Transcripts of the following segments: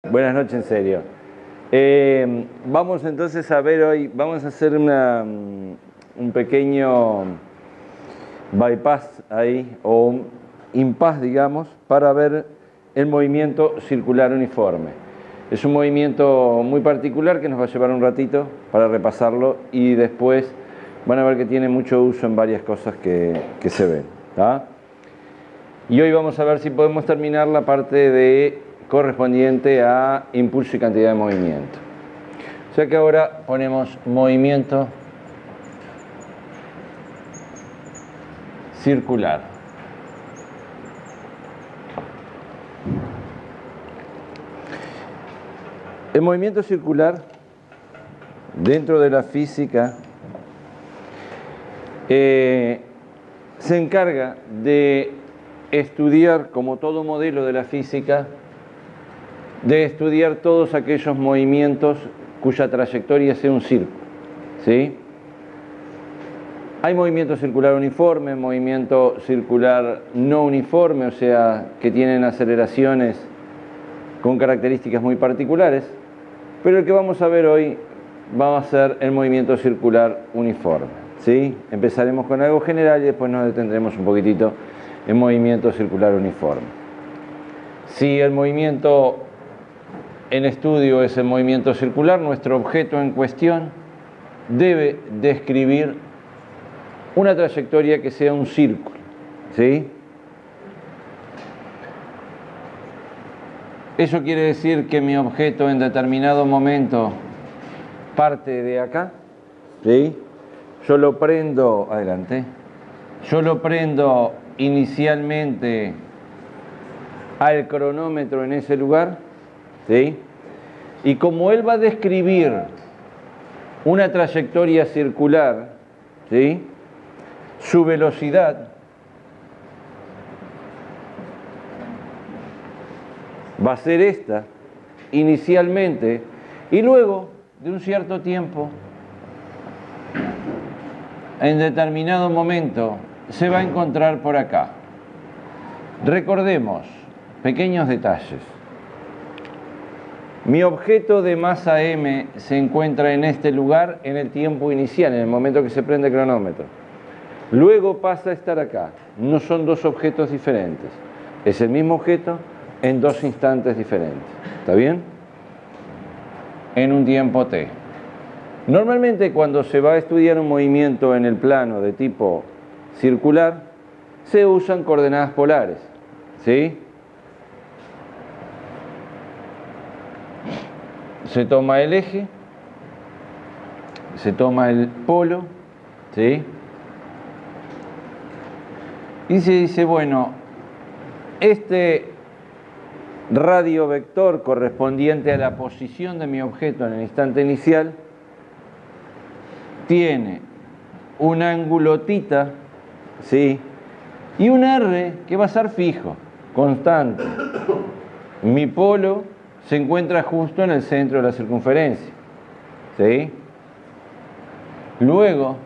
Buenas noches, en serio. Vamos entonces a ver hoy, vamos a hacer un pequeño bypass ahí, o un impasse, digamos, para ver el movimiento circular uniforme. Es un movimiento muy particular que nos va a llevar un ratito para repasarlo y después van a ver que tiene mucho uso en varias cosas que se ven, ¿tá? Y hoy vamos a ver si podemos terminar la parte correspondiente a impulso y cantidad de movimiento. O sea que ahora ponemos movimiento circular. El movimiento circular dentro de la física se encarga de estudiar, como todo modelo de la física, de estudiar todos aquellos movimientos cuya trayectoria sea un círculo, ¿sí? Hay movimiento circular uniforme, movimiento circular no uniforme, o sea, que tienen aceleraciones con características muy particulares, pero el que vamos a ver hoy va a ser el movimiento circular uniforme, ¿sí? Empezaremos con algo general y después nos detendremos un poquitito en movimiento circular uniforme. Si el movimiento en estudio es el movimiento circular, nuestro objeto en cuestión debe describir una trayectoria que sea un círculo, ¿sí? Eso quiere decir que mi objeto en determinado momento parte de acá, ¿sí? Yo lo prendo, adelante, yo lo prendo inicialmente al cronómetro en ese lugar, ¿sí? Y como él va a describir una trayectoria circular, ¿sí? Su velocidad va a ser esta inicialmente y luego de un cierto tiempo, en determinado momento, se va a encontrar por acá. Recordemos pequeños detalles. Mi objeto de masa m se encuentra en este lugar en el tiempo inicial, en el momento que se prende el cronómetro. Luego pasa a estar acá. No son dos objetos diferentes. Es el mismo objeto en dos instantes diferentes. ¿Está bien? En un tiempo t. Normalmente cuando se va a estudiar un movimiento en el plano de tipo circular, se usan coordenadas polares, ¿sí? Se toma el eje, se toma el polo, ¿sí? Y se dice, bueno, este radiovector correspondiente a la posición de mi objeto en el instante inicial tiene un ángulo θ, ¿sí? Y un r que va a ser fijo, constante. Mi polo se encuentra justo en el centro de la circunferencia, ¿sí? Luego,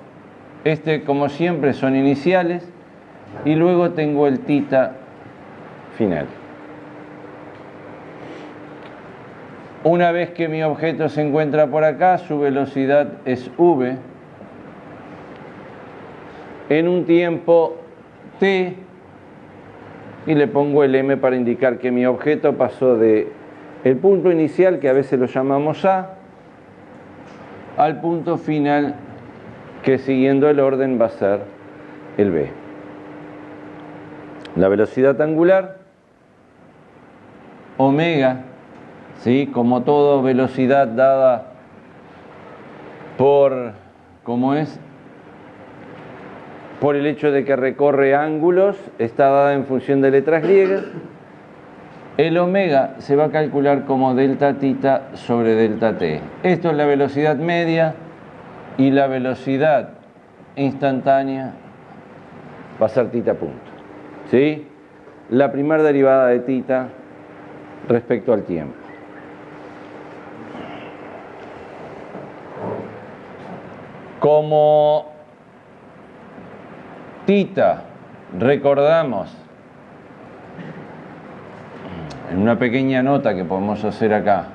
como siempre, son iniciales y luego tengo el θ final. Una vez que mi objeto se encuentra por acá, su velocidad es v en un tiempo t y le pongo el m para indicar que mi objeto pasó de el punto inicial, que a veces lo llamamos A, al punto final, que siguiendo el orden va a ser el B. La velocidad angular, omega, ¿sí? Como toda velocidad dada por, ¿cómo es? Por el hecho de que recorre ángulos, está dada en función de letras griegas. El omega se va a calcular como delta θ sobre delta t. Esto es la velocidad media y la velocidad instantánea va a ser θ punto, ¿sí? La primera derivada de θ respecto al tiempo. Como θ, recordamos, en una pequeña nota que podemos hacer acá,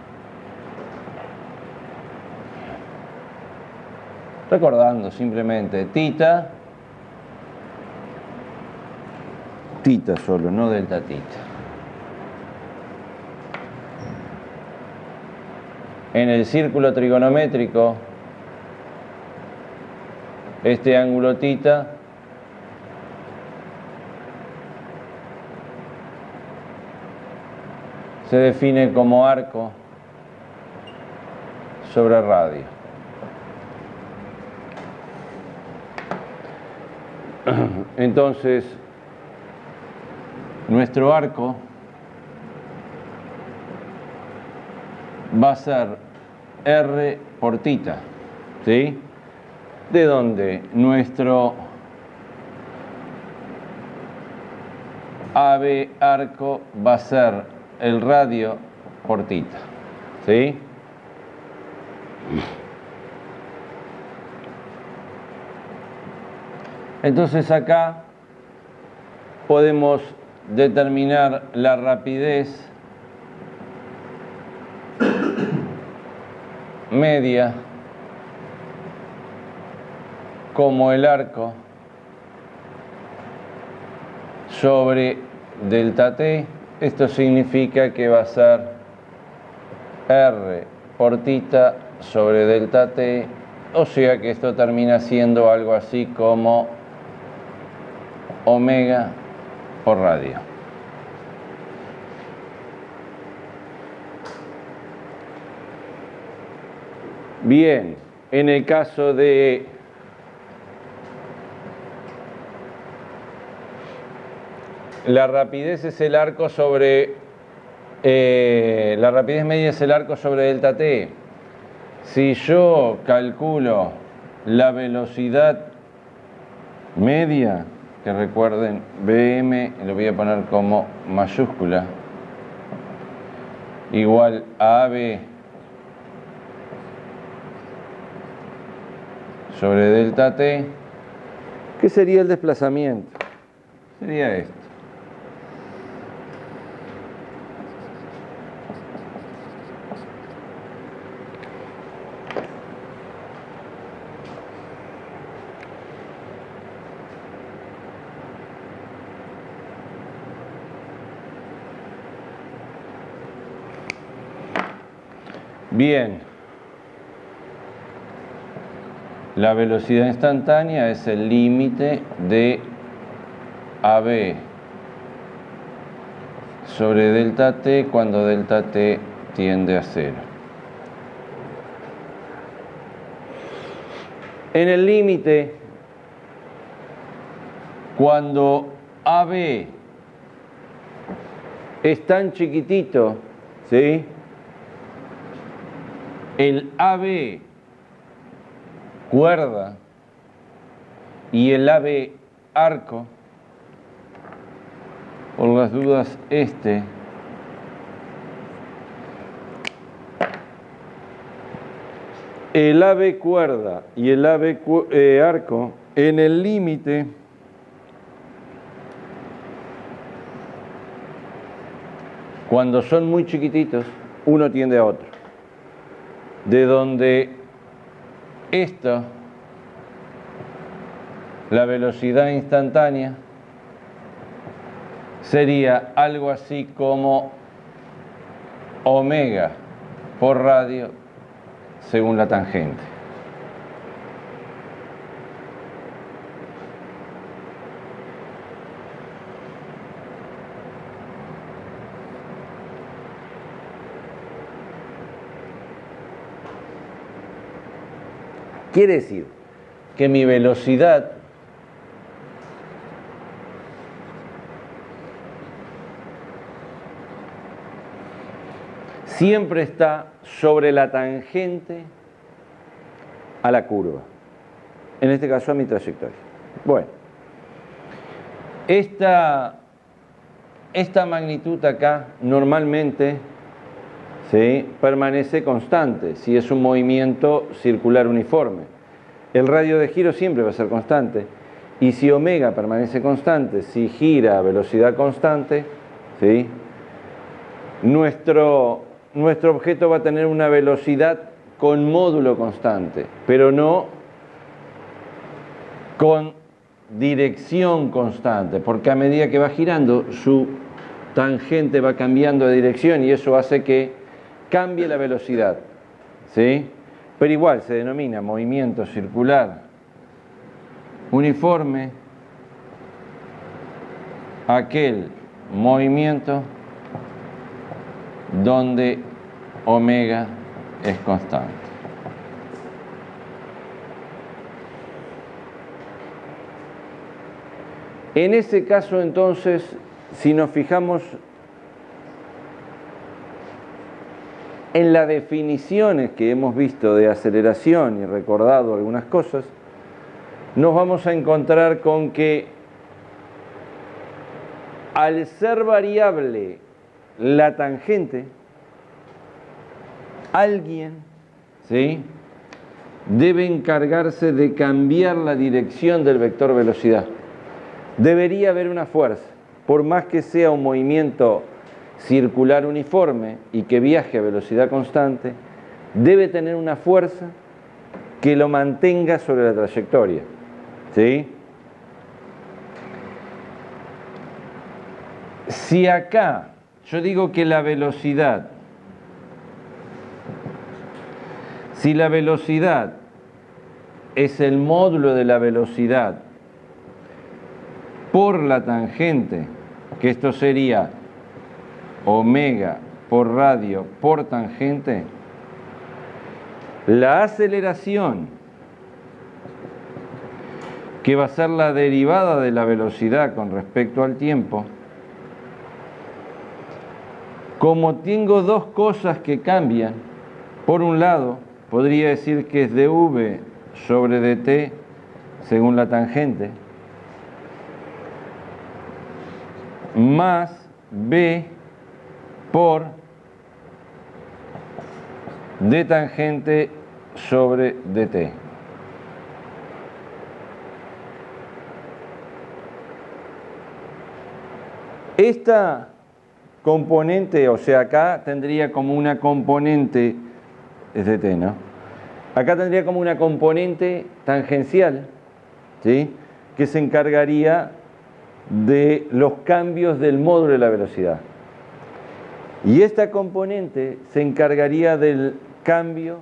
recordando simplemente tita solo, no delta tita. En el círculo trigonométrico, este ángulo tita se define como arco sobre radio. Entonces, nuestro arco va a ser R por tita, ¿sí? De donde nuestro AB arco va a ser el radio por tita, ¿sí? Entonces acá podemos determinar la rapidez media como el arco sobre delta t. Esto significa que va a ser R por tita sobre delta t, o sea que esto termina siendo algo así como omega por radio. Bien, en el caso de la rapidez es el arco sobre la rapidez media es el arco sobre delta t. Si yo calculo la velocidad media, que recuerden Vm, lo voy a poner como mayúscula, igual a AB sobre delta t, ¿qué sería el desplazamiento? Sería esto. Bien, la velocidad instantánea es el límite de AB sobre delta t cuando delta t tiende a 0. En el límite, cuando AB es tan chiquitito, ¿sí?, el AB cuerda y el AB arco, por las dudas el AB cuerda y el AB arco en el límite cuando son muy chiquititos, uno tiende a otro. De donde esto, la velocidad instantánea, sería algo así como omega por radio según la tangente. Quiere decir que mi velocidad siempre está sobre la tangente a la curva, en este caso a mi trayectoria. Bueno, esta magnitud acá normalmente, ¿sí?, permanece constante si es un movimiento circular uniforme. El radio de giro siempre va a ser constante, y si omega permanece constante, si gira a velocidad constante, ¿sí?, nuestro objeto va a tener una velocidad con módulo constante, pero no con dirección constante, porque a medida que va girando, su tangente va cambiando de dirección y eso hace que cambie la velocidad, ¿sí? Pero igual se denomina movimiento circular uniforme aquel movimiento donde omega es constante. En ese caso, entonces, si nos fijamos en las definiciones que hemos visto de aceleración y recordado algunas cosas, nos vamos a encontrar con que al ser variable la tangente, alguien, ¿sí?, debe encargarse de cambiar la dirección del vector velocidad. Debería haber una fuerza, por más que sea un movimiento circular uniforme y que viaje a velocidad constante, debe tener una fuerza que lo mantenga sobre la trayectoria, ¿sí? Si acá yo digo que la velocidad, si la velocidad es el módulo de la velocidad por la tangente, que esto sería omega por radio por tangente, la aceleración, que va a ser la derivada de la velocidad con respecto al tiempo, como tengo dos cosas que cambian, por un lado podría decir que es dv sobre dt según la tangente, más b por d tangente sobre dt. Esta componente, o sea, acá tendría como una componente, es dt, ¿no? Acá tendría como una componente tangencial, ¿sí?, que se encargaría de los cambios del módulo de la velocidad. Y esta componente se encargaría del cambio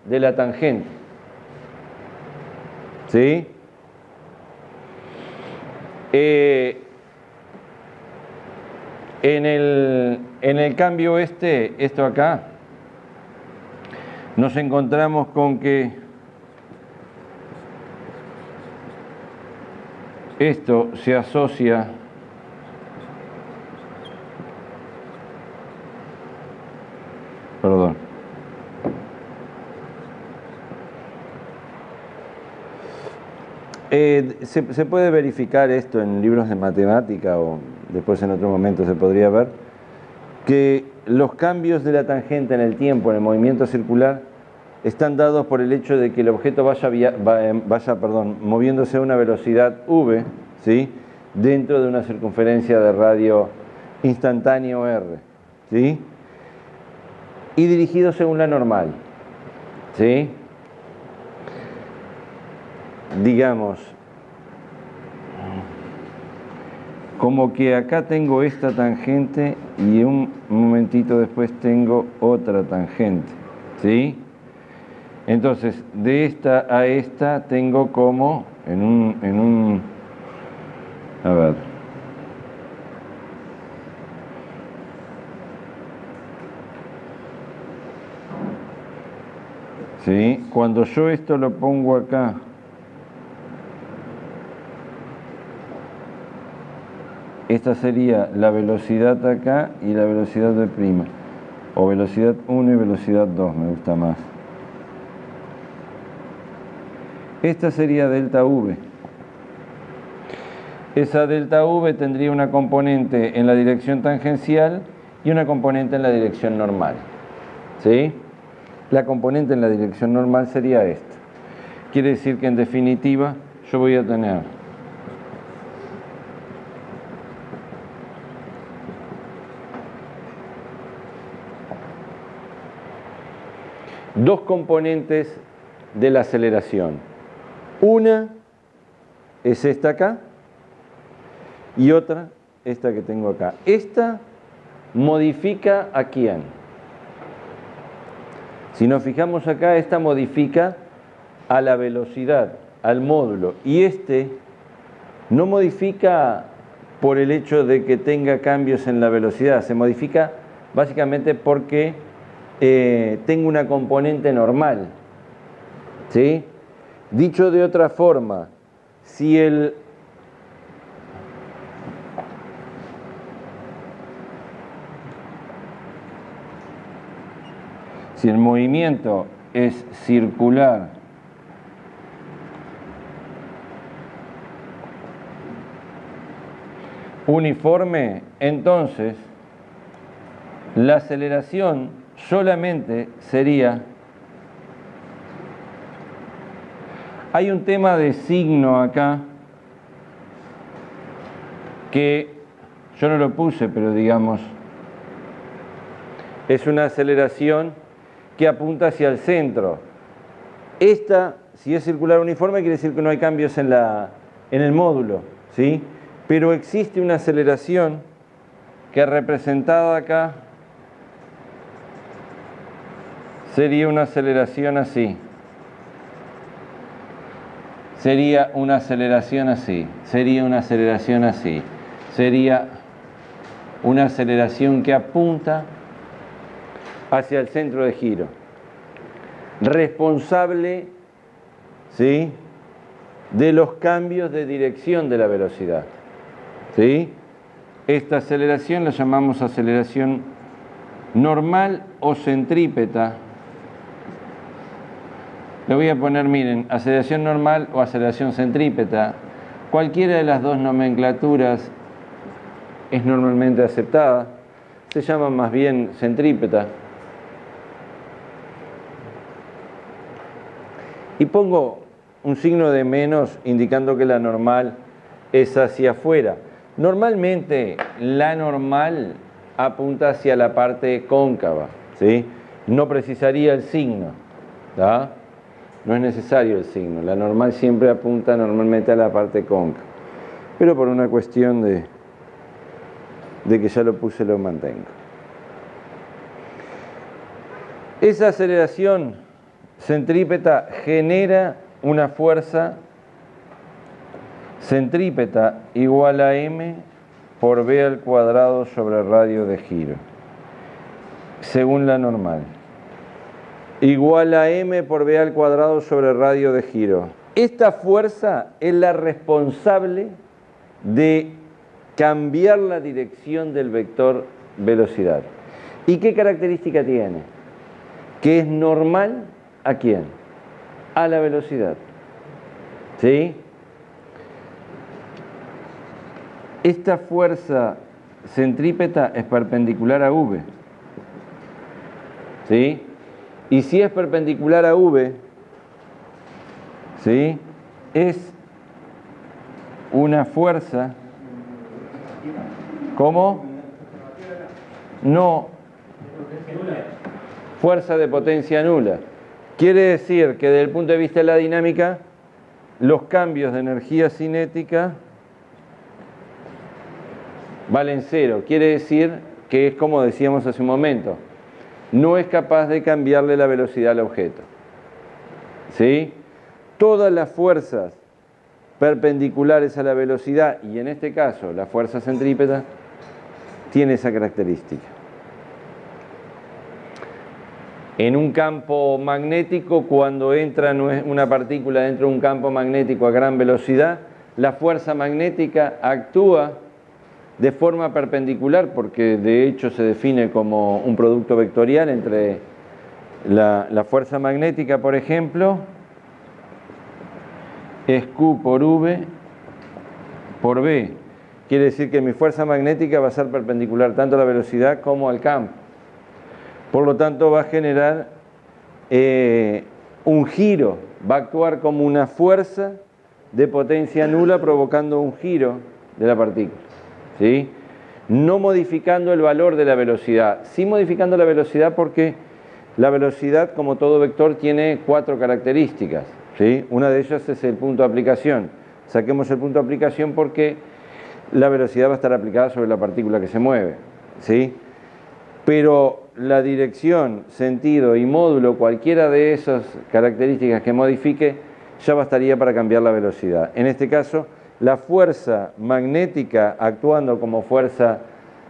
de la tangente, ¿sí? En el cambio esto acá, nos encontramos con que esto se asocia se puede verificar esto en libros de matemática o después en otro momento se podría ver que los cambios de la tangente en el tiempo, en el movimiento circular, están dados por el hecho de que el objeto vaya moviéndose a una velocidad v, ¿sí?, dentro de una circunferencia de radio instantáneo r, ¿sí?, y dirigido según la normal, ¿sí? Digamos, como que acá tengo esta tangente y un momentito después tengo otra tangente, ¿sí? Entonces, de esta a esta tengo como a ver, ¿sí? Cuando yo esto lo pongo acá, esta sería la velocidad acá y la velocidad de prima, o velocidad 1 y velocidad 2, me gusta más. Esta sería delta V. Esa delta V tendría una componente en la dirección tangencial y una componente en la dirección normal, ¿sí? La componente en la dirección normal sería esta. Quiere decir que en definitiva yo voy a tener dos componentes de la aceleración. Una es esta acá y otra esta que tengo acá. Esta modifica ¿a quién? Si nos fijamos acá, esta modifica a la velocidad, al módulo, y este no modifica por el hecho de que tenga cambios en la velocidad, se modifica básicamente porque tengo una componente normal, ¿sí? Dicho de otra forma, si el movimiento es circular uniforme, entonces la aceleración solamente sería... Hay un tema de signo acá que yo no lo puse, pero digamos, es una aceleración que apunta hacia el centro. Esta, si es circular uniforme, quiere decir que no hay cambios en el módulo, ¿sí? Pero existe una aceleración que representada acá sería una aceleración así. Sería una aceleración así. Sería una aceleración así. Sería una aceleración que apunta hacia el centro de giro. Responsable, ¿sí?, de los cambios de dirección de la velocidad. ¿Sí? Esta aceleración la llamamos aceleración normal o centrípeta. Le voy a poner, miren, aceleración normal o aceleración centrípeta. Cualquiera de las dos nomenclaturas es normalmente aceptada. Se llama más bien centrípeta. Y pongo un signo de menos indicando que la normal es hacia afuera. Normalmente la normal apunta hacia la parte cóncava, ¿sí? No precisaría el signo, ¿tá? No es necesario el signo. La normal siempre apunta normalmente a la parte cóncava. Pero por una cuestión de que ya lo puse, lo mantengo. Esa aceleración centrípeta genera una fuerza centrípeta igual a m por b al cuadrado sobre radio de giro, según la normal. Igual a m por b al cuadrado sobre radio de giro. Esta fuerza es la responsable de cambiar la dirección del vector velocidad. ¿Y qué característica tiene? Que es normal ¿a quién? A la velocidad. ¿Sí? Esta fuerza centrípeta es perpendicular a v. ¿Sí? Y si es perpendicular a v, ¿sí?, es una fuerza, ¿cómo? No, fuerza de potencia nula. Quiere decir que desde el punto de vista de la dinámica, los cambios de energía cinética valen cero. Quiere decir que es como decíamos hace un momento, no es capaz de cambiarle la velocidad al objeto. ¿Sí? Todas las fuerzas perpendiculares a la velocidad, y en este caso la fuerza centrípeta, tiene esa característica. En un campo magnético, cuando entra una partícula dentro de un campo magnético a gran velocidad, la fuerza magnética actúa de forma perpendicular, porque de hecho se define como un producto vectorial entre la fuerza magnética, por ejemplo, es Q por V por B. Quiere decir que mi fuerza magnética va a ser perpendicular tanto a la velocidad como al campo. Por lo tanto, va a generar un giro, va a actuar como una fuerza de potencia nula provocando un giro de la partícula. ¿Sí? No modificando el valor de la velocidad, sí modificando la velocidad porque La velocidad, como todo vector, tiene 4 características, ¿sí? Una de ellas es el punto de aplicación. Saquemos el punto de aplicación porque la velocidad va a estar aplicada sobre la partícula que se mueve, ¿sí? Pero la dirección, sentido y módulo, cualquiera de esas características que modifique, ya bastaría para cambiar la velocidad. En este caso, la fuerza magnética actuando como fuerza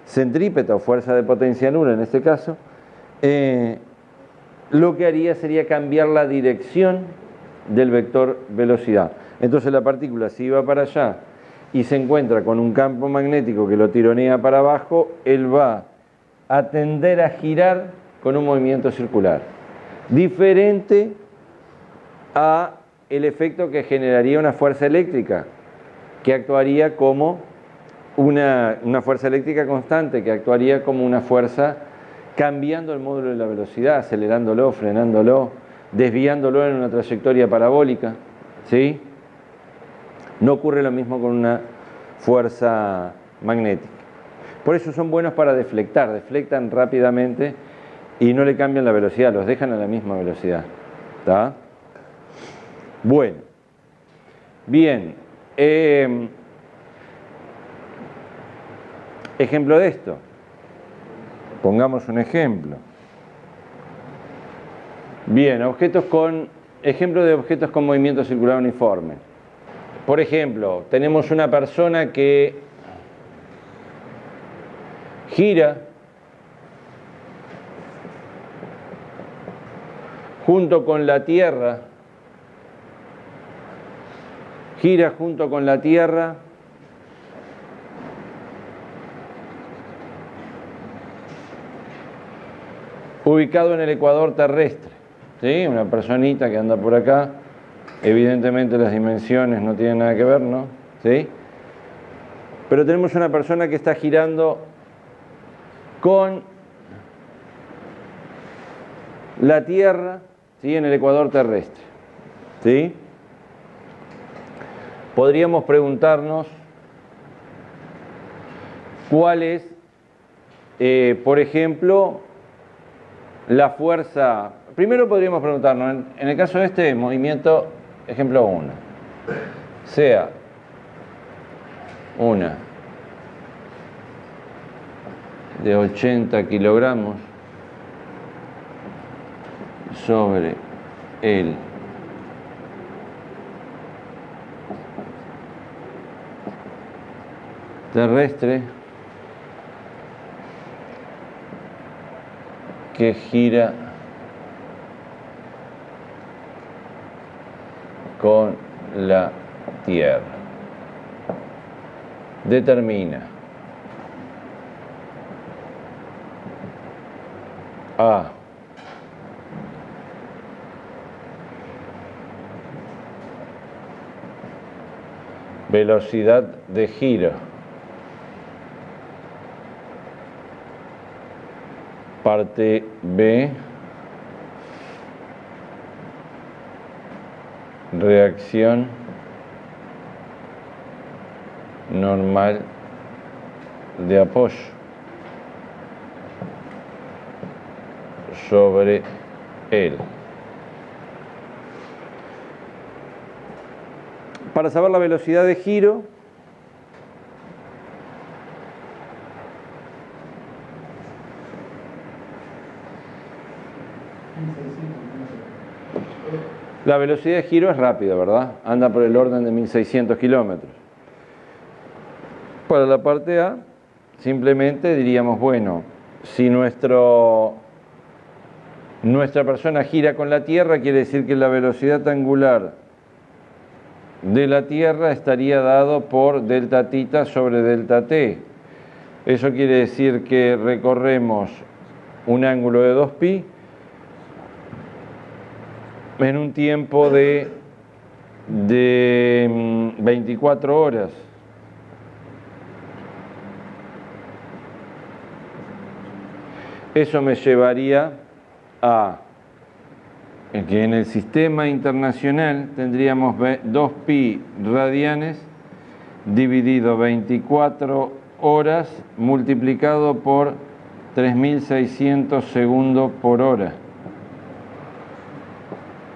centrípeta o fuerza de potencia nula, en este caso, lo que haría sería cambiar la dirección del vector velocidad. Entonces la partícula, si va para allá y se encuentra con un campo magnético que lo tironea para abajo, él va a tender a girar con un movimiento circular, diferente a el efecto que generaría una fuerza eléctrica, que actuaría como una fuerza eléctrica constante, que actuaría como una fuerza cambiando el módulo de la velocidad, acelerándolo, frenándolo, desviándolo en una trayectoria parabólica, ¿sí? No ocurre lo mismo con una fuerza magnética. Por eso son buenos para deflectar, deflectan rápidamente y no le cambian la velocidad, los dejan a la misma velocidad. ¿Está? Bueno, bien. Ejemplo de esto. Pongamos un ejemplo. Bien, ejemplo de objetos con movimiento circular uniforme. Por ejemplo, tenemos una persona que gira junto con la Tierra, ubicado en el ecuador terrestre, ¿sí? Una personita que anda por acá, evidentemente las dimensiones no tienen nada que ver, ¿no? ¿Sí? Pero tenemos una persona que está girando con la Tierra, ¿sí? En el ecuador terrestre, ¿sí? Podríamos preguntarnos cuál es, por ejemplo, la fuerza. Primero podríamos preguntarnos, en el caso de este movimiento, ejemplo 1, sea una de 80 kilogramos sobre el terrestre que gira con la Tierra. Determina A. Velocidad de giro. Parte B. Reacción normal de apoyo sobre él. Para saber la velocidad de giro, la velocidad de giro es rápida, ¿verdad? Anda por el orden de 1600 kilómetros. Para la parte A, simplemente diríamos, bueno, si nuestra persona gira con la Tierra, quiere decir que la velocidad angular de la Tierra estaría dado por delta tita sobre delta t. Eso quiere decir que recorremos un ángulo de 2pi en un tiempo de 24 horas. Eso me llevaría a que en el sistema internacional tendríamos 2pi radianes dividido 24 horas multiplicado por 3600 segundos por hora.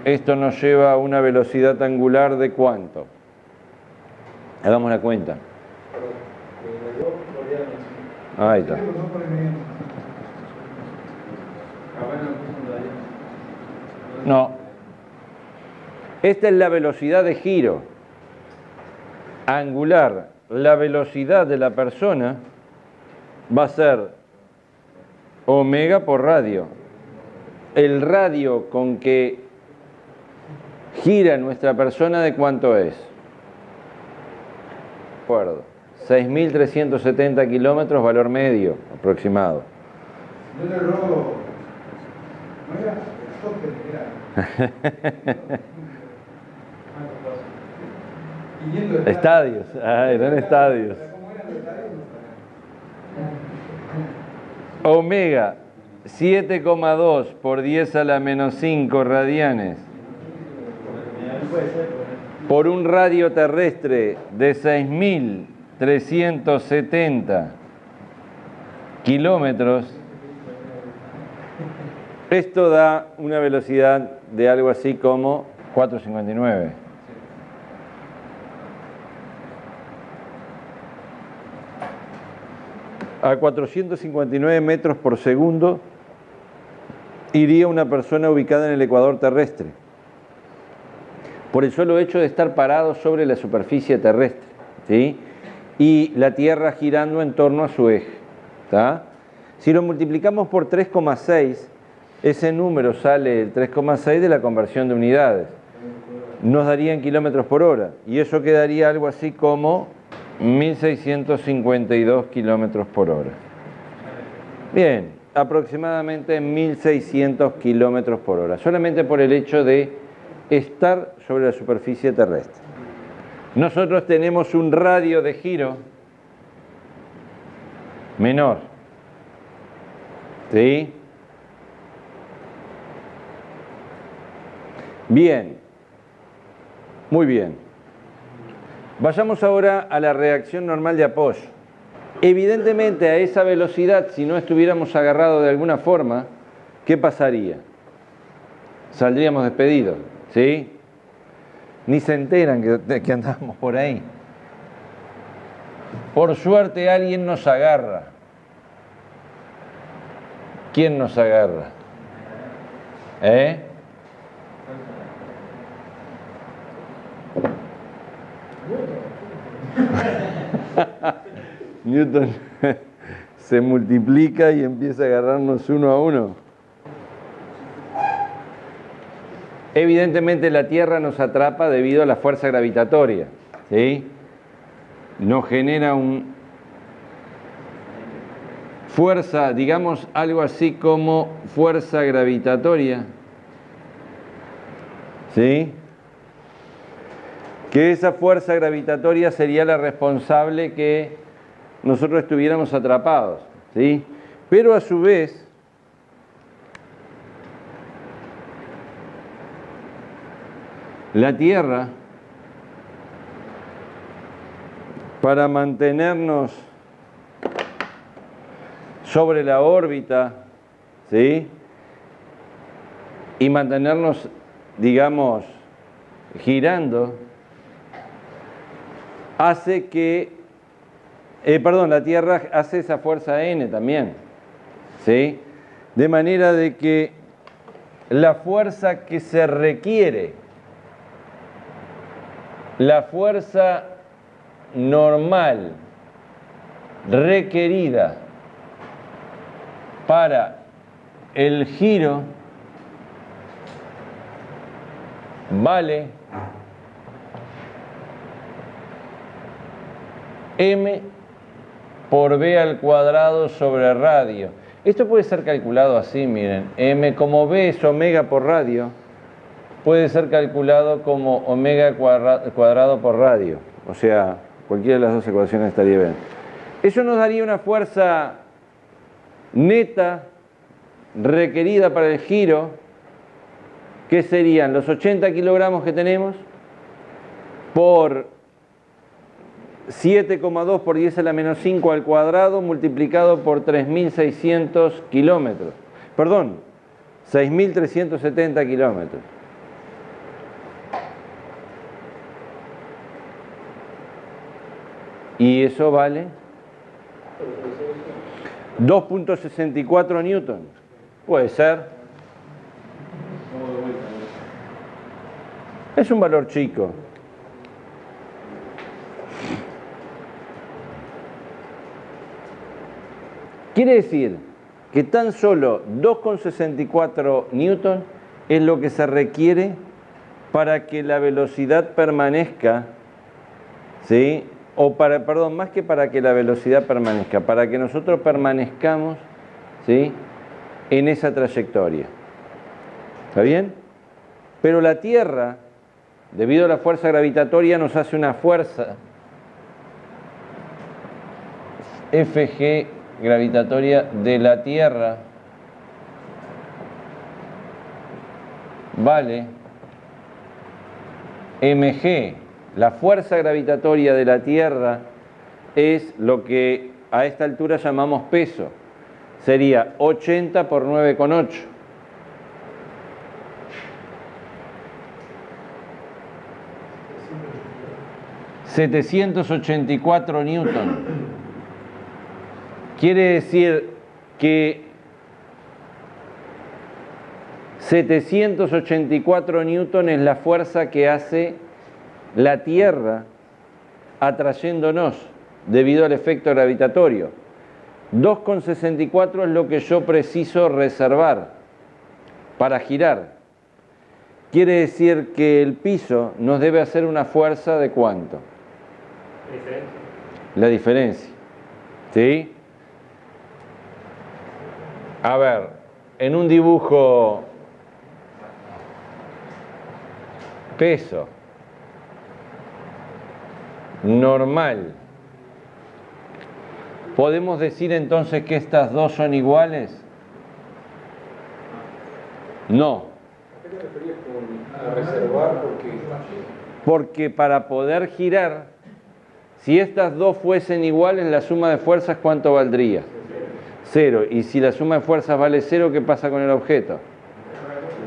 Esto nos lleva a una velocidad angular de ¿cuánto? Hagamos la cuenta. Ahí está. No. Esta es la velocidad de giro angular. La velocidad de la persona va a ser omega por radio. El radio con que gira nuestra persona, ¿de cuánto es? De acuerdo. 6.370 kilómetros, valor medio aproximado. Yo le robo. No era estadios. Ah, eran estadios. Omega 7,2 por 10 a la menos 5 radianes por un radio terrestre de 6.370 kilómetros. Esto da una velocidad de algo así como 4,59. A 459 metros por segundo iría una persona ubicada en el ecuador terrestre, por el solo hecho de estar parado sobre la superficie terrestre, ¿sí? Y la Tierra girando en torno a su eje, ¿tá? Si lo multiplicamos por 3,6, ese número sale el 3,6 de la conversión de unidades. Nos daría en kilómetros por hora, y eso quedaría algo así como 1.652 kilómetros por hora. Bien, aproximadamente 1.600 kilómetros por hora, solamente por el hecho de estar sobre la superficie terrestre. Nosotros tenemos un radio de giro menor, ¿sí? Bien, muy bien. Vayamos ahora a la reacción normal de apoyo. Evidentemente a esa velocidad, si no estuviéramos agarrados de alguna forma, ¿qué pasaría? Saldríamos despedidos, ¿sí? Ni se enteran que andamos por ahí. Por suerte alguien nos agarra. ¿Quién nos agarra? Newton se multiplica y empieza a agarrarnos uno a uno. Evidentemente la Tierra nos atrapa debido a la fuerza gravitatoria, ¿sí? Nos genera un fuerza, digamos algo así como fuerza gravitatoria, ¿sí? Que esa fuerza gravitatoria sería la responsable que nosotros estuviéramos atrapados, ¿sí? Pero a su vez, la Tierra, para mantenernos sobre la órbita, ¿sí? Y mantenernos, digamos, girando, hace que, la Tierra hace esa fuerza N también, ¿sí? De manera de que la fuerza que se requiere, la fuerza normal requerida para el giro vale m por b al cuadrado sobre radio. Esto puede ser calculado así, miren, m como b es omega por radio, puede ser calculado como omega cuadrado por radio. O sea, cualquiera de las dos ecuaciones estaría bien. Eso nos daría una fuerza neta requerida para el giro, que serían los 80 kilogramos que tenemos por 7,2 por 10 a la menos 5 al cuadrado multiplicado por 3.600 kilómetros. Perdón, 6.370 kilómetros. Y eso vale 2.64 newton. Puede ser. Es un valor chico. Quiere decir que tan solo 2.64 newton es lo que se requiere para que la velocidad permanezca, ¿sí? Perdón, más que para que la velocidad permanezca, para que nosotros permanezcamos, ¿sí?, en esa trayectoria. ¿Está bien? Pero la Tierra, debido a la fuerza gravitatoria, nos hace una fuerza Fg gravitatoria de la Tierra vale mg. La fuerza gravitatoria de la Tierra es lo que a esta altura llamamos peso. Sería 80 por 9,8. ...784 newton. Quiere decir que 784 newton es la fuerza que hace la Tierra atrayéndonos debido al efecto gravitatorio. 2,64 es lo que yo preciso reservar para girar. Quiere decir que el piso nos debe hacer una fuerza de ¿cuánto? La diferencia. ¿Sí? A ver, en un dibujo peso normal, ¿podemos decir entonces que estas dos son iguales? No. ¿A qué te referías con reservar? Porque para poder girar, si estas dos fuesen iguales, la suma de fuerzas, ¿cuánto valdría? 0. Y si la suma de fuerzas vale 0, ¿qué pasa con el objeto?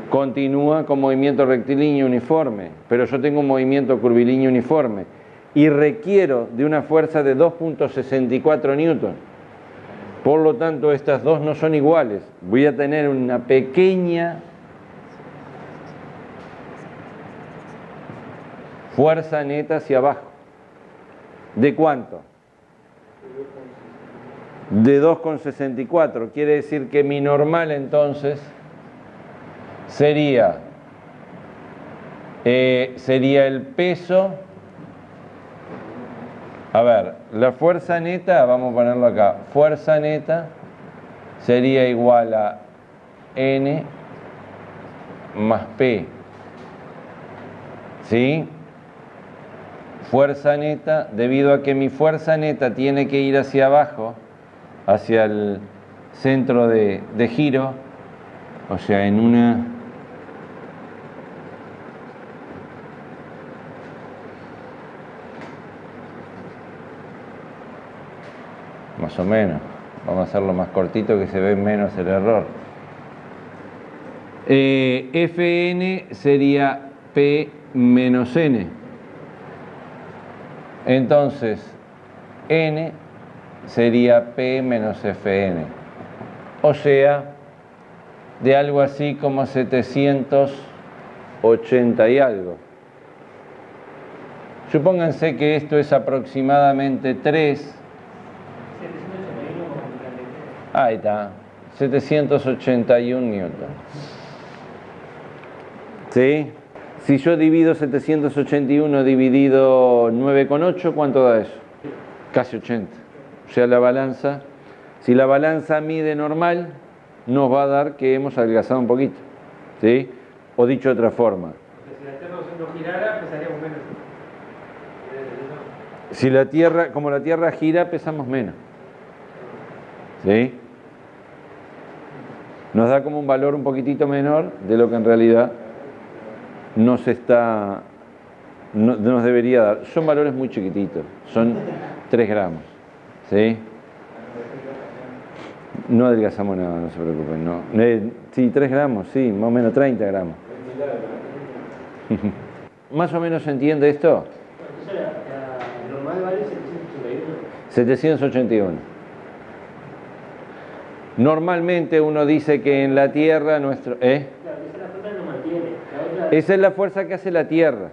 Continúa con movimiento rectilíneo uniforme, pero yo tengo un movimiento curvilíneo uniforme y requiero de una fuerza de 2.64 newton. Por lo tanto, estas dos no son iguales. Voy a tener una pequeña fuerza neta hacia abajo. ¿De cuánto? De 2,64. Quiere decir que mi normal entonces sería el peso. A ver, la fuerza neta, vamos a ponerlo acá, fuerza neta sería igual a N más P. ¿Sí? Fuerza neta, debido a que mi fuerza neta tiene que ir hacia abajo, hacia el centro de giro, o sea, en una... Más o menos. Vamos a hacerlo más cortito que se ve menos el error. Fn sería P menos N. Entonces, N sería P menos Fn. O sea, de algo así como 780 y algo. Supónganse que esto es aproximadamente 3. Ahí está, 781 newton. ¿Sí? Si yo divido 781 dividido 9,8, ¿cuánto da eso? Casi 80. O sea, la balanza, si la balanza mide normal, nos va a dar que hemos adelgazado un poquito. ¿Sí? O dicho de otra forma. Si la Tierra no girara, pesaríamos menos. Si la Tierra, como la Tierra gira, pesamos menos. ¿Sí? Nos da como un valor un poquitito menor de lo que en realidad nos debería dar. Son valores muy chiquititos, son 3 gramos. ¿Sí? No adelgazamos nada, no se preocupen. No. Sí, 3 gramos, sí, más o menos 30 gramos. ¿Más o menos se entiende esto? Normal vale 781. 781. Normalmente uno dice que en la Tierra nuestro... Claro, esa es la fuerza que nos mantiene. La otra, Esa es la fuerza que hace la Tierra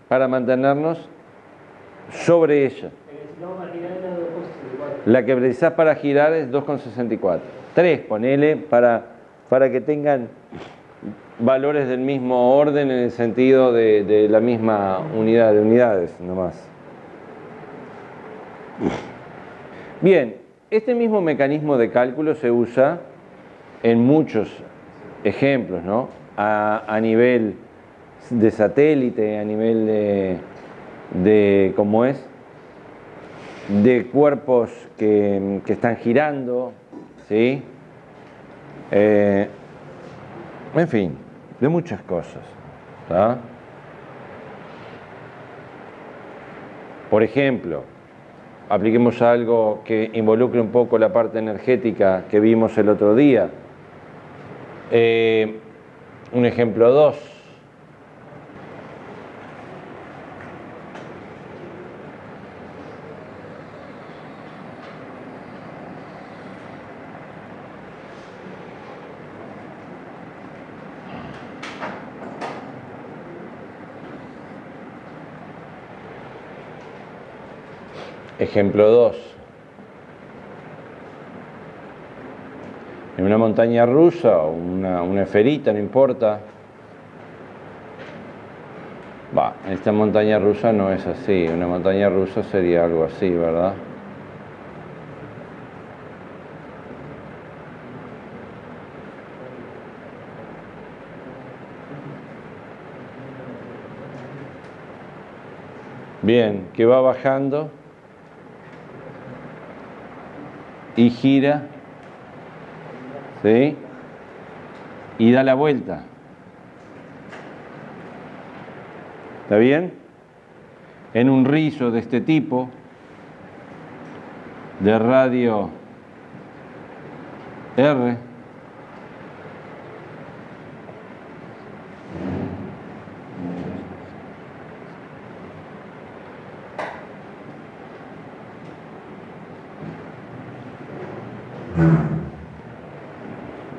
para mantenernos sobre ella. necesitamos para girar la 2,64. La que precisás para girar es 2,64. 3, ponele, para que tengan valores del mismo orden en el sentido de la misma unidad, de unidades nomás. Bien, este mismo mecanismo de cálculo se usa en muchos ejemplos, ¿no? A nivel de satélite, a nivel de ¿cómo es? De cuerpos que están girando, ¿sí? En fin, de muchas cosas, ¿tá? Por ejemplo, apliquemos algo que involucre un poco la parte energética que vimos el otro día. Un ejemplo 2. Ejemplo 2. En una montaña rusa o una esferita, no importa. Esta montaña rusa no es así. Una montaña rusa sería algo así, ¿verdad? Bien, que va bajando y gira, ¿sí? Y da la vuelta. ¿Está bien? En un rizo de este tipo, de radio R,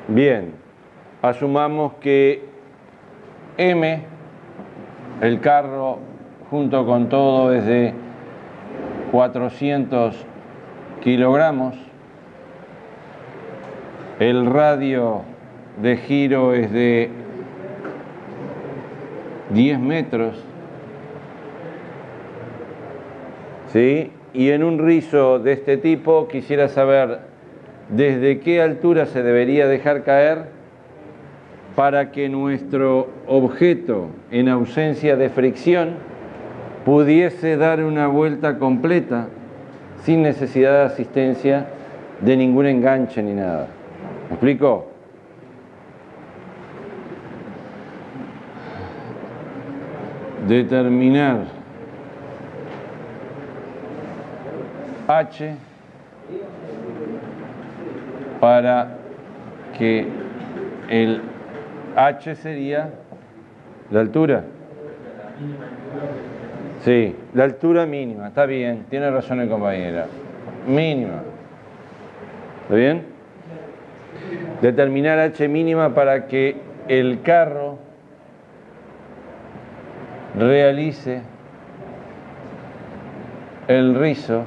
bien, asumamos que M, el carro junto con todo es de 400 kilogramos, el radio de giro es de 10 metros, ¿sí? Y en un rizo de este tipo quisiera saber desde qué altura se debería dejar caer para que nuestro objeto, en ausencia de fricción, pudiese dar una vuelta completa sin necesidad de asistencia de ningún enganche ni nada. ¿Me explico? Determinar H para que el H sería la altura. Sí, la altura mínima, está bien, tiene razón el compañero. Mínima. ¿Está bien? Determinar H mínima para que el carro realice el rizo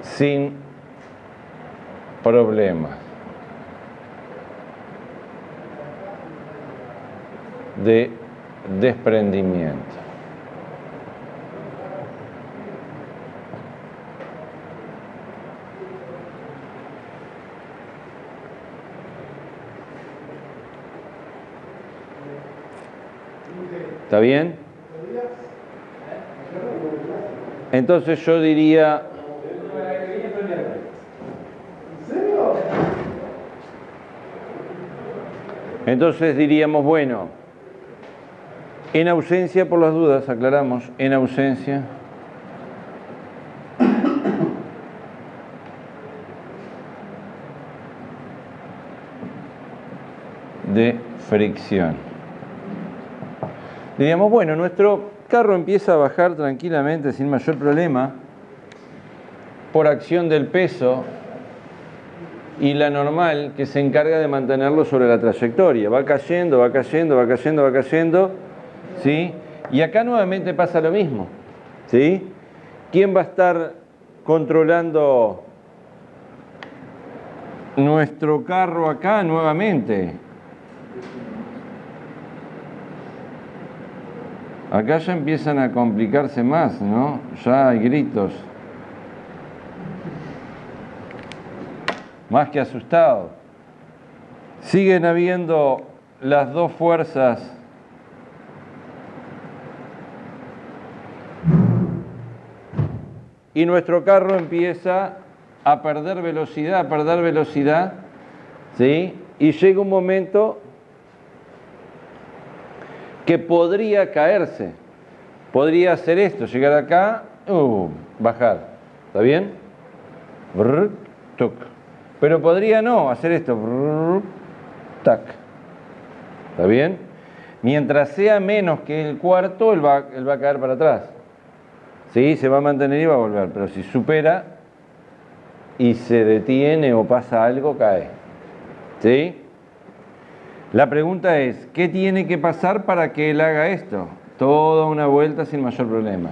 sin problemas de desprendimiento. ¿Está bien? Entonces yo diría... Entonces diríamos, bueno, en ausencia, por las dudas, aclaramos, en ausencia de fricción. Diríamos, bueno, nuestro carro empieza a bajar tranquilamente, sin mayor problema, por acción del peso y la normal que se encarga de mantenerlo sobre la trayectoria. Va cayendo, va cayendo, va cayendo, va cayendo, ¿sí? Y acá nuevamente pasa lo mismo, ¿sí? ¿Quién va a estar controlando nuestro carro acá nuevamente? Acá ya empiezan a complicarse más, ¿no? Ya hay gritos. Más que asustados. Siguen habiendo las dos fuerzas y nuestro carro empieza a perder velocidad, ¿sí? Y llega un momento que podría caerse, podría hacer esto, llegar acá, bajar, ¿está bien? Brr, tuc. Pero podría no hacer esto, brr, tac, ¿está bien? Mientras sea menos que el cuarto, él va a caer para atrás, ¿sí? Se va a mantener y va a volver, pero si supera y se detiene o pasa algo, cae, ¿sí? La pregunta es, ¿qué tiene que pasar para que él haga esto? Toda una vuelta sin mayor problema.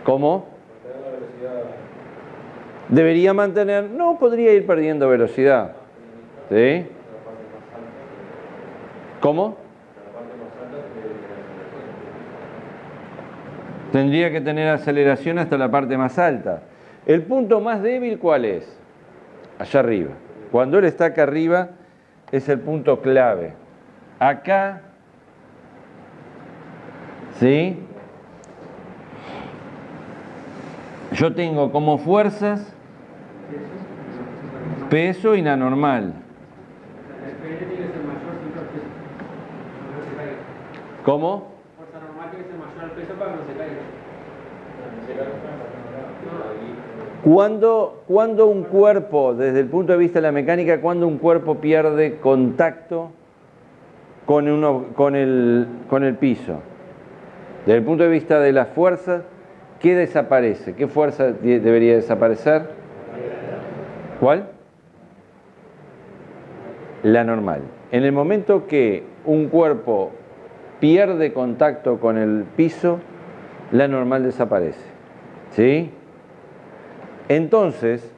¿Cómo? Debería mantener, no, podría ir perdiendo velocidad, ¿sí? ¿Cómo? Tendría que tener aceleración hasta la parte más alta. ¿El punto más débil cuál es? Allá arriba. Cuando él está acá arriba es el punto clave. Acá, ¿sí? Yo tengo como fuerzas peso y la normal. ¿Cómo? Fuerza normal tiene que ser mayor al peso para que no se caiga. Cuando un cuerpo, desde el punto de vista de la mecánica, cuando un cuerpo pierde contacto con el piso, desde el punto de vista de las fuerzas, ¿qué desaparece? ¿Qué fuerza debería desaparecer? ¿Cuál? La normal. En el momento que un cuerpo pierde contacto con el piso, la normal desaparece, ¿sí? Entonces,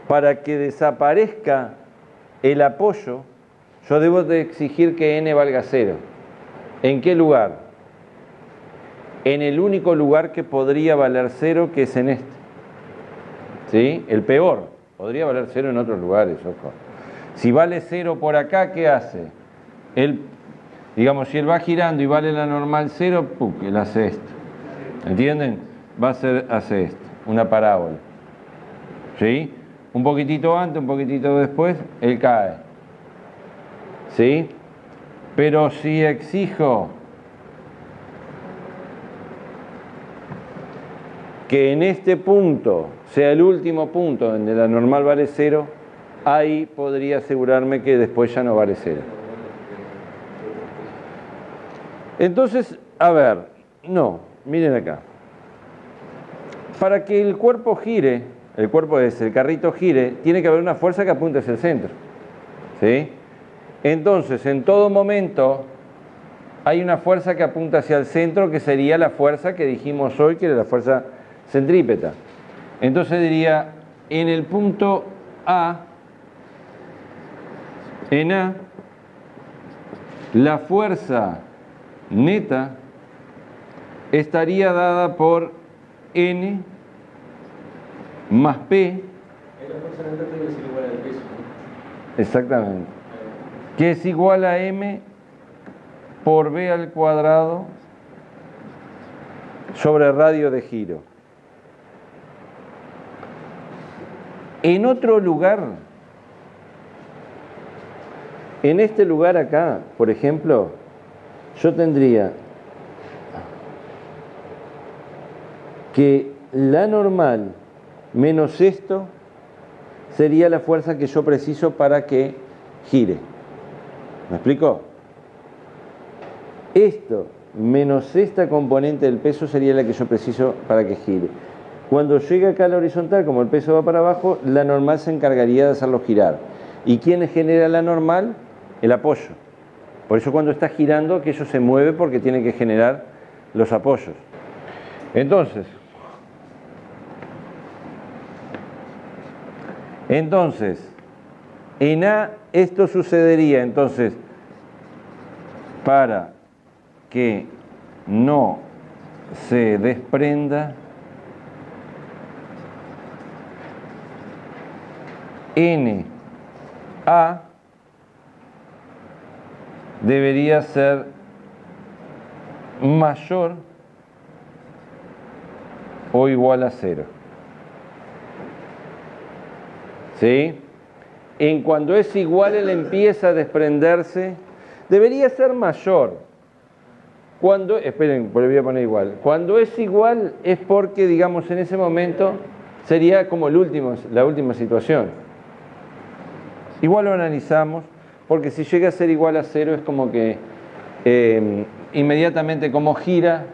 para que desaparezca el apoyo, yo debo de exigir que n valga 0. ¿En qué lugar? En el único lugar que podría valer 0, que es en este, ¿sí? El peor. Podría valer 0 en otros lugares, ojo. Si vale 0 por acá, ¿qué hace? Digamos, si él va girando y vale la normal 0, él hace esto. ¿Entienden? Hace esto, una parábola. ¿Sí? Un poquitito antes, un poquitito después, él cae. ¿Sí? Pero si exijo que en este punto sea el último punto donde la normal vale 0, ahí podría asegurarme que después ya no vale 0. Entonces, a ver, no, miren acá. Para que el cuerpo gire, el carrito gire, tiene que haber una fuerza que apunte hacia el centro, ¿sí? Entonces, en todo momento, hay una fuerza que apunta hacia el centro, que sería la fuerza que dijimos hoy, que era la fuerza centrípeta. Entonces diría, en el punto A, en A, la fuerza neta estaría dada por N más P. La fuerza neta tiene que ser igual al peso, ¿no? Exactamente. Que es igual a M por B al cuadrado sobre radio de giro. En otro lugar, en este lugar acá, por ejemplo, yo tendría que la normal menos esto sería la fuerza que yo preciso para que gire. ¿Me explico? Esto menos esta componente del peso sería la que yo preciso para que gire. Cuando llega acá a la horizontal, como el peso va para abajo, la normal se encargaría de hacerlo girar. ¿Y quién genera la normal? El apoyo. Por eso cuando está girando, aquello se mueve porque tiene que generar los apoyos. Entonces, en A esto sucedería, entonces, para que no se desprenda NA debería ser mayor o igual a 0. ¿Sí? En cuando es igual, él empieza a desprenderse. Debería ser mayor. Cuando, esperen, voy a poner igual. Cuando es igual es porque, digamos, en ese momento sería como la última situación. Igual lo analizamos, porque si llega a ser igual a 0 es como que inmediatamente como gira,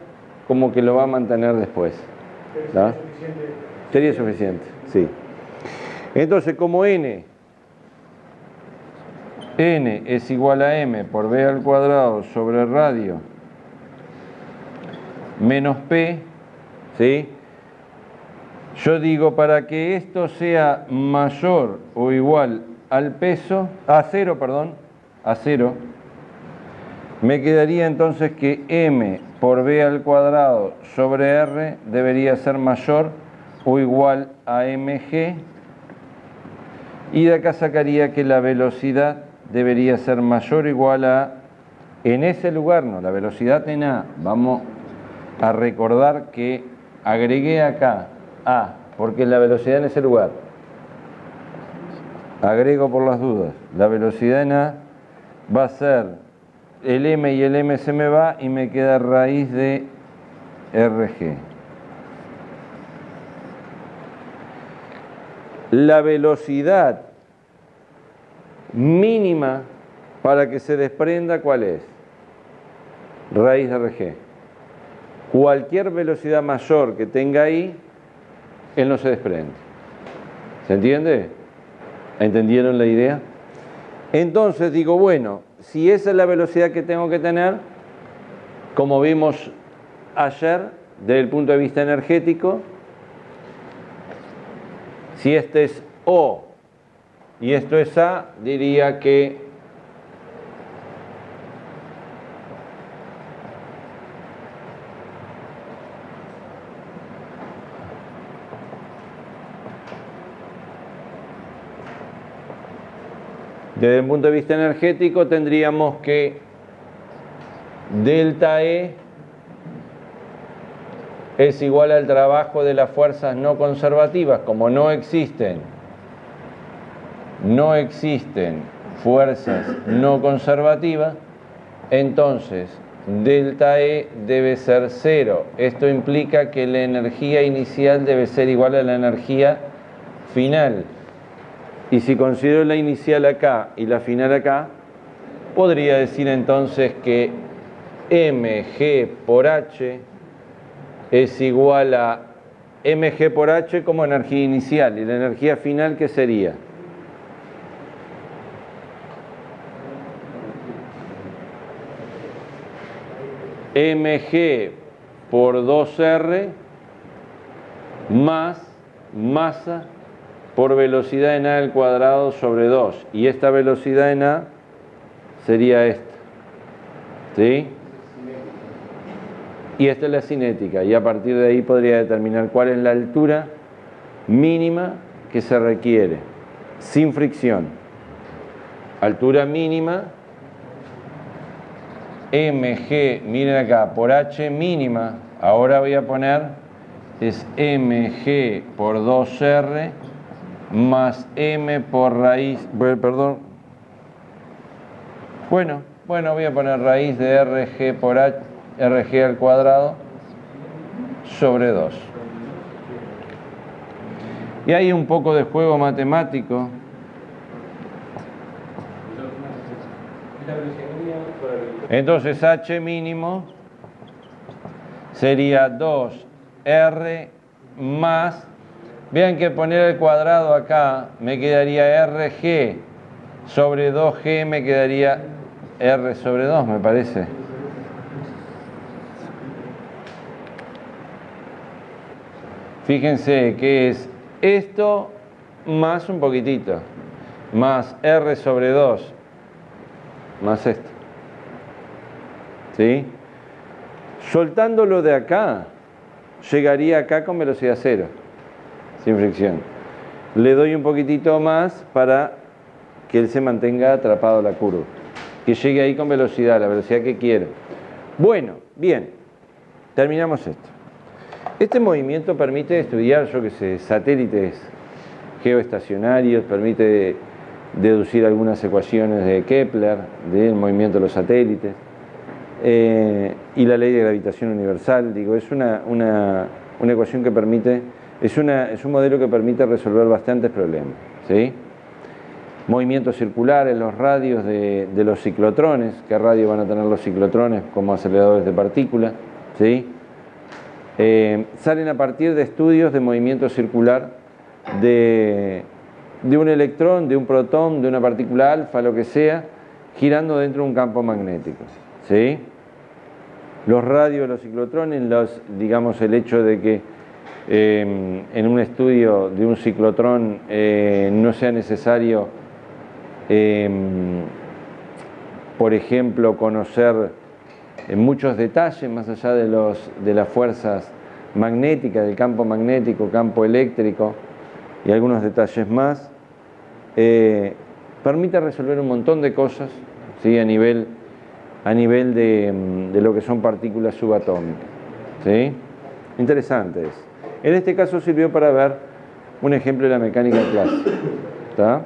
como que lo va a mantener después. ¿No? Sería suficiente, sí. Entonces, como n es igual a m por b al cuadrado sobre radio menos p, ¿sí? Yo digo, para que esto sea mayor o igual al peso, a 0, me quedaría entonces que m por b al cuadrado sobre r debería ser mayor o igual a mg, y de acá sacaría que la velocidad debería ser mayor o igual a, en ese lugar, no, la velocidad en A, vamos a recordar que agregué acá A, porque es la velocidad en ese lugar. Agrego por las dudas, la velocidad en A va a ser el m y el m se me va y me queda raíz de RG. La velocidad mínima para que se desprenda, ¿cuál es? Raíz de RG. Cualquier velocidad mayor que tenga ahí, él no se desprende. ¿Se entiende? ¿Entendieron la idea? Entonces digo, bueno, si esa es la velocidad que tengo que tener, como vimos ayer, desde el punto de vista energético, si este es O y esto es A, diría que desde el punto de vista energético tendríamos que delta E es igual al trabajo de las fuerzas no conservativas. Como no existen fuerzas no conservativas, entonces delta E debe ser 0. Esto implica que la energía inicial debe ser igual a la energía final. Y si considero la inicial acá y la final acá, podría decir entonces que mg por h es igual a mg por h como energía inicial. ¿Y la energía final qué sería? mg por 2r más masa por velocidad en A al cuadrado sobre 2. Y esta velocidad en A sería esta. ¿Sí? Y esta es la cinética. Y a partir de ahí podría determinar cuál es la altura mínima que se requiere, sin fricción. Altura mínima, mg, miren acá, por h mínima. Ahora voy a poner, es mg por 2r más m por raíz, perdón, bueno, voy a poner raíz de RG por H, RG al cuadrado sobre 2. Y hay un poco de juego matemático. La velocidad mínima por el... Entonces H mínimo sería 2R más, vean que poner el cuadrado acá me quedaría RG sobre 2G, me quedaría R sobre 2, me parece. Fíjense que es esto más un poquitito, más R sobre 2, más esto. ¿Sí? Soltándolo de acá, llegaría acá con velocidad cero, sin fricción. Le doy un poquitito más para que él se mantenga atrapado a la curva, que llegue ahí con velocidad, la velocidad que quiero. Bueno, bien, terminamos esto. Este movimiento permite estudiar, yo qué sé, satélites geoestacionarios, permite deducir algunas ecuaciones de Kepler, del movimiento de los satélites, y la ley de gravitación universal. Digo, es una ecuación que permite, es un modelo que permite resolver bastantes problemas, ¿sí? Movimientos circulares, los radios de los ciclotrones, qué radio van a tener los ciclotrones como aceleradores de partículas, ¿sí? Salen a partir de estudios de movimiento circular de un electrón, de un protón, de una partícula alfa, lo que sea, girando dentro de un campo magnético, ¿sí? Los radios de los ciclotrones, digamos, el hecho de que en un estudio de un ciclotrón no sea necesario, por ejemplo, conocer muchos detalles más allá de las fuerzas magnéticas, del campo magnético, campo eléctrico y algunos detalles más, permite resolver un montón de cosas, ¿sí? a nivel de lo que son partículas subatómicas, ¿sí? Interesante es. En este caso sirvió para ver un ejemplo de la mecánica clásica, ¿está?